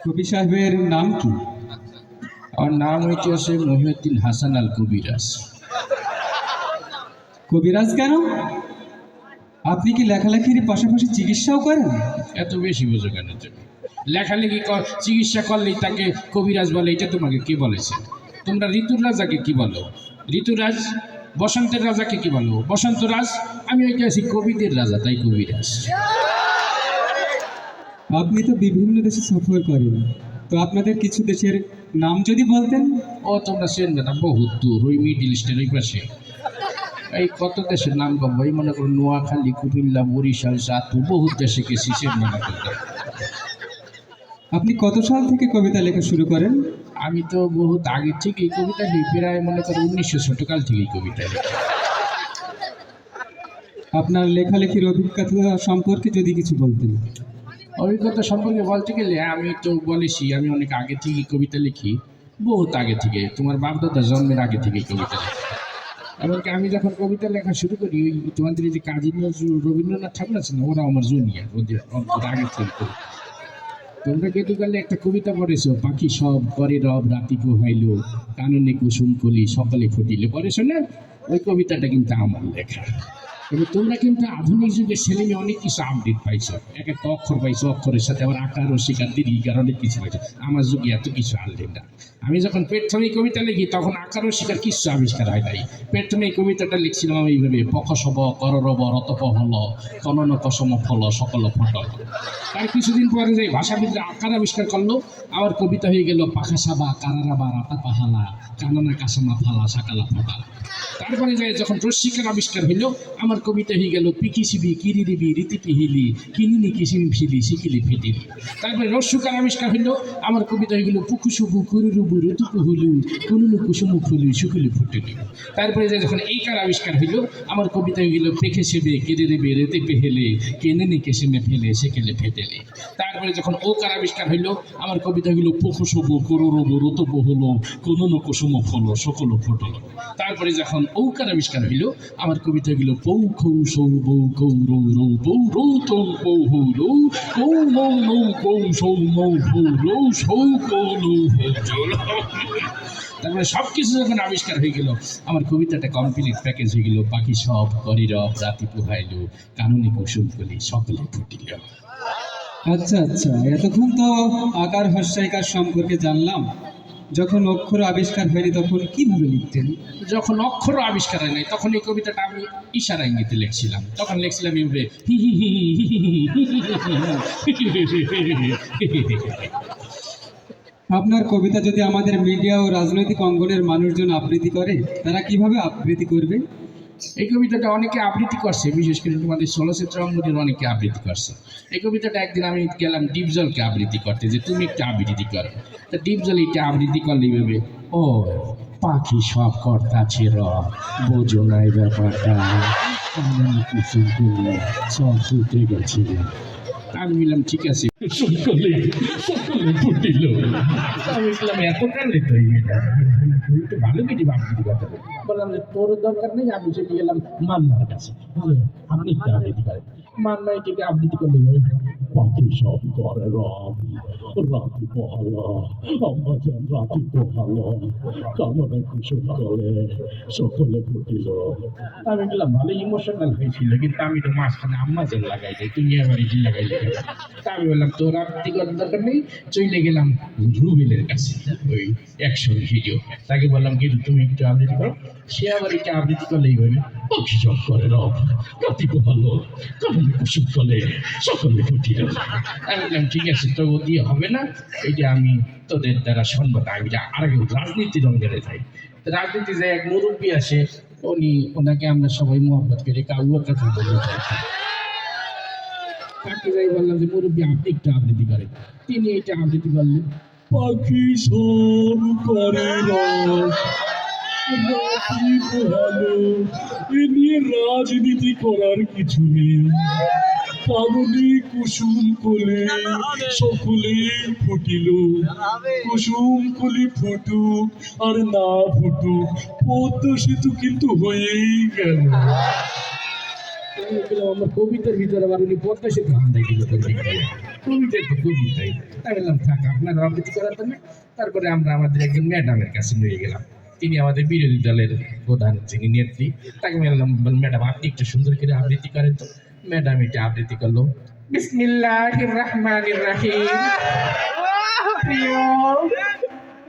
কবি সাহেবের নাম কি? আমার নাম হইতেছে মহিউদ্দিন হাসান আল কবিরাজ। কবিরাজ কেন? আপনি কি লেখালেখির পাশাপাশি চিকিৎসাও করেন? এত বেশি বোঝো কেন তুমি? লেখালেখি চিকিৎসা করলেই তাকে কবিরাজ বলে, এটা তোমাকে কে বলেছে? তোমরা ঋতুর রাজাকে কি বলো? ঋতুরাজ। বসন্তের রাজাকে কি বলো? বসন্তরাজ। আমি ওইটা আছি কবিদের রাজা, তাই কবিরাজ। আপনি তো বিভিন্ন দেশে সফর করেন, তো আপনাদের কিছু দেশের নাম যদি বলতেন। ও তোমরা চেনবে না, বহুত দূর, ওই মিডিল ইস্টের ওই পাশে। এই কত দেশের নাম কম, এই মনে করো নোয়াখালী, কুমিল্লা, বরিশাল, চাঁদপুর, বহুত দেশে গেছি, চেনবে না তোমরা। আপনি কত সাল থেকে কবিতা লেখা শুরু করেন? আমি তো বহুত আগে থেকেই কবিতা লিখি, প্রায় মনে করো 1900 কাল থেকেই কবিতা লিখি। আপনার লেখালেখির অভিজ্ঞতা সম্পর্কে যদি কিছু বলতেন। অভিজ্ঞতা সম্পর্কে বলতে গেলে আমি তো বলেছি আমি অনেক আগে থেকেই কবিতা লিখি, বহুত আগে থেকে, তোমার বাপদাদা জন্মের আগে থেকেই কবিতা লিখি। এমনকি আমি যখন কবিতা লেখা শুরু করি, ওই তোমাদের যে কাজী নজরুল, রবীন্দ্রনাথ ঠাকুর আছে না, ওরা আমার জুনিয়র, ওদের আগে থেকে করি। তোমরা গতকালে একটা কবিতা পড়েছো, পাখি সব করে রব রাতি পোহাইল, কাননে কুসুম কলি সকালে ফুটিলে, পড়েছো না? ওই কবিতাটা কিন্তু আমার লেখা। তবে তোমরা কিন্তু আধুনিক যুগের ছেলে মেয়ে অনেক কিছু আপডেট পাইছো, এক একটা অক্ষর পাইছো, অক্ষরের সাথে আবার আকার ও শিকার দীর্ঘিকার অনেক কিছু পাইছো। আমার যুগে এত কিছু আনলেন না। আমি যখন পেট্রোনিক কবিতা লিখি তখন আকার ও শিকার কিছু আবিষ্কার হয় নাই। পেট্রোনিক কবিতাটা লিখছিলাম আমি এইভাবে, পকসব কররব রতপ হল কনন কসম ফল সকল ফটল। তার কিছুদিন পরে যে ভাষাবিদরা আকার আবিষ্কার করলো, আমার কবিতা হয়ে গেল পাখা সাবা কারারাবা রাতা পাহালা কানানা কাসামা ফালা সাকালা ফটা। তারপরে যায় যখন রস্যিকার আবিষ্কার হইল, আমার কবিতা হয়ে গেল পিকিসিবি কিরিরিবি রীতি পিহিলি কিনিনি কিসিমি ফিলি শিকিলি ফিটিলি। তারপরে রস্যকার আবিষ্কার হইল, আমার কবিতা হয়ে গেল পুকুসুবু কুরুরুবু ঋতুকু হুলু কুনুনু কুসুমু ফুলু শুকুলি ফুটিলি। তারপরে যায় যখন এইকার আবিষ্কার হইল, আমার কবিতা হয়ে গেল পেখে সেবে কেড়ে রেবে রেতে পেহেলে কেনেনি কেসেমে ফেলে সেকেলে ফেটেলে। তারপরে যখন ওকার আবিষ্কার হইল, আমার কবিতা হইল পুকুসুবু কুরুরুবু ঋতুকু হলো কুনুনু কুসুমু ফলো সকল ফুটলো। তারপরে যখন ঔকার আবিষ্কার হইল, আমার কবিতা গেল পৌ খৌ সৌ বৌ কৌ রৌ রৌ বৌ রৌ তৌ বৌ হৌ রৌ কৌ মৌ নৌ কৌ সৌ মৌ ভৌ রৌ সৌ কৌ নৌ হৌ। তারপরে সব কিছু যখন আবিষ্কার হয়ে গেল, আমার কবিতাটা কমপ্লিট প্যাকেজ হয়ে গেল, পাখি সব করে রব রাতি পোহাইল কাননে কুসুম কলি সকলে ফুটিল। আচ্ছা আচ্ছা, এতক্ষণ তো আকার হস্যাইকার সম্পর্কে জানলাম। যখন অক্ষর আবিষ্কার হয়নি তখন কিভাবে লিখতেন? যখন অক্ষর আবিষ্কার হয় নাই তখন এই কবিতাটা আমি ইশারা ইঙ্গিতে লিখছিলাম। তখন লিখছিলাম এইভাবে, আপনার কবিতা যদি আমাদের মিডিয়া ও রাজনৈতিক অঙ্গনের মানুষজন আবৃত্তি করে, তারা কিভাবে আবৃত্তি করবে? এই কবিতাটা অনেকে আবৃত্তি করছে, বিশেষ করে তোমাদের চলচ্চিত্র অঙ্গনের অনেকে আবৃত্তি করছে। এই কবিতাটা একদিন আমি গেলাম ডিপজলকে আবৃত্তি করতে, যে তুমি একটা আবৃত্তি করো। তা ডিপজল এটা আবৃত্তি করলে এইভাবে, ও পাখি সব কর্তা ছিল বোঝো নাই ব্যাপারটা, কুসুম করলে সব ফুটে গেছিল। আমি বললাম ঠিক আছে, সকলে সকলে ফুটিল। আমি বললাম এত কালে তো একটু ভালো কিছু আবৃত্তি করতে হবে। বললাম যে তোর দরকার নেই, আমি চলে গেলাম মান্নার কাছে, আপনি একটু আবৃত্তি করেন। মান্না এটাকে আবৃত্তি করলে পাখি সব করে রব রাতি পোহালো অম্বাজান রাতি পোহালো কামনে কুসুম করে সকলে ফুটিল। আমি বললাম ভালো ইমোশনাল হয়েছিল, কিন্তু আমি তো মাঝখানে আম্মাজান লাগাই যাই, তুমি আবার এটি লাগাইলে। তা আমি বললাম তোর আবৃত্তি করার দরকার নেই, চলে গেলাম রুবেলের কাছে, ওই অ্যাকশন হিরো। তাকে বললাম কিন্তু তুমি একটু আবৃত্তি করো। সে আবার এটা আবৃত্তি করলেই বলে পাখি সব করে রব রাতি পোহালো কামনে কুসুম করে সকলে ফুটিল। আমি বললাম ঠিক আছে, তো ও দিয়ে হবে না, এটা আমি তোদের দ্বারা শুনবো না। আমি আরেক রাজনীতির অঙ্গনে যাই। রাজনীতি যে এক মুরব্বী আসে, ওনাকে আমরা সবাই মোহাম্মত করে কাউয়ার কথা বলে তাকে যাই বললাম যে মুরব্বী আপনি একটু আবৃত্তি করেন। তিনি এটা আবৃত্তি করলেন, পাখি সব করে রাতি পোহালো। এ নিয়ে রাজনীতি করার কিছু নেই, কাননে কুসুম কোলে সকলে ফুটিল। কুসুম কলি ফুটুক আর না ফুটুক পদ্ম সেতু কিন্তু হয়েই গেল। আমি বললাম, আমার কবিতার ভিতরে আবার উনি পদ্মা সেতু হান্দাই দিল কবিতায় তো কবিতাই। আমি বললাম থাক, আপনার আবৃত্তি করার জন্য। তারপরে আমরা আমাদের একজন ম্যাডামের কাছে নিয়ে গেলাম, তিনি আমাদের বিরোধী দলের প্রধান, যিনি নেত্রী। তাকে বললাম, ম্যাডাম আপনি একটু সুন্দর করে আবৃত্তি করেন তো। ম্যাডাম এটা আবৃত্তি করলো, বিসমিল্লাহির রাহমানির রাহিম। প্রিয়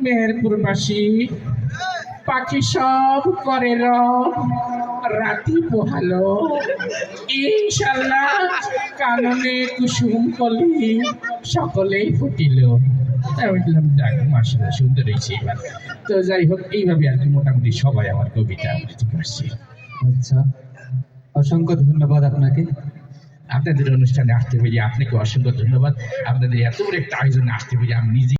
মেহেরপুরবাসী, পাখি সব করে রাতি পোহালো, ইনশাল্লাহ কাননে কুসুম কলি সকলেই ফুটিল। তাই বললাম যাক, মাসাল্লাহ সুন্দর হয়েছে এবার। তো যাই হোক, এইভাবে আর কি মোটামুটি সবাই আমার কবিতা আবৃত্তি করছে। আচ্ছা, অসংখ্য ধন্যবাদ আপনাকে। আপনাদের অনুষ্ঠানে আসতে পেরে আপনাকে অসংখ্য ধন্যবাদ। আপনাদের এত বড় একটা আয়োজনে আসতে পেরে আমি নিজে